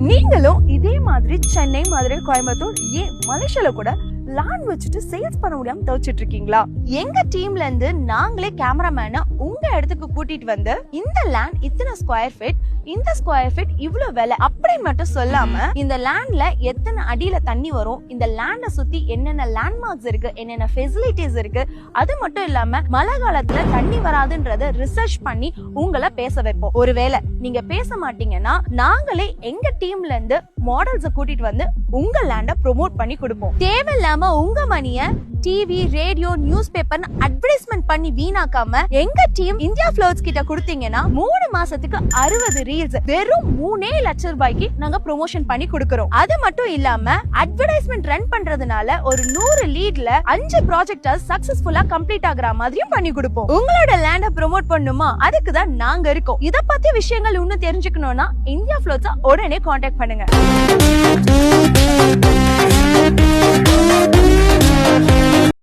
நீங்களும் இதே மாதிரி சென்னை, மதுரை, கோயம்புத்தூர், ஏன் மலேசியால கூட லேண்ட் வச்சுட்டு சேல்ஸ் பண்ண முடியாம தவிச்சிட்டு இருக்கீங்களா? எங்க டீம்ல இருந்து நாங்களே கேமராமேனை உங்க இடத்துக்கு கூட்டிட்டு வந்து இந்த லேண்ட் இத்தனை ஸ்கொயர் ஃபீட், இந்த ஸ்கொயர் ஃபீட் இவ்வளவு விலை அப்படி மட்டும் சொல்லாம இந்த லேண்ட்ல எத்தனை அடியில தண்ணி வரும், இந்த லேண்ட சுத்தி என்னென்ன லேண்ட்மார்க்ஸ் இருக்கு, என்னென்ன ஃபெசிலிட்டிஸ் இருக்கு, அது மட்டும் இல்லாம மழை காலத்துல தண்ணி வராதுன்றத ரிசர்ச் பண்ணி உங்களை பேச வைப்போம். ஒருவேளை நீங்க பேச மாட்டீங்கன்னா நாங்களே எங்க டீம்ல இருந்து மாடல்ஸ கூட்டிட்டு வந்து உங்க லேண்ட ப்ரோமோட் பண்ணி கொடுப்போம். தேவையில்லாம உங்க மணிய TV, radio, news paper advertisement பண்ணி வீணாக்காம எங்க டீம் இந்தியா ஃபிளவர்ஸ் கிட்ட கொடுத்தீங்கன்னா 3 மாசத்துக்கு 60 ரீல்ஸ் வெறும் 3 லட்சம் ரூபாய்க்கு நாங்க ப்ரொமோஷன் பண்ணி கொடுக்கறோம். அது மட்டும் இல்லாம அட்வர்டைஸ்மெண்ட் ரன் பண்றதுனால ஒரு 100 லீட்ல 5 ப்ராஜெக்ட்ஸ் சக்சஸ்ஃபுல்லா கம்ப்ளீட் ஆகுற மாதிரியும் பண்ணி கொடுப்போம். உங்களோட லேண்ட ப்ரோமோட் பண்ணுமா? அதுக்கு தான் நாங்க இருக்கோம். இத பத்தி விஷயங்கள் இன்னும் தெரிஞ்சுக்கணும்னா இந்தியா ஃபிளவர்ஸ் உடனே கான்டாக்ட் பண்ணுங்க.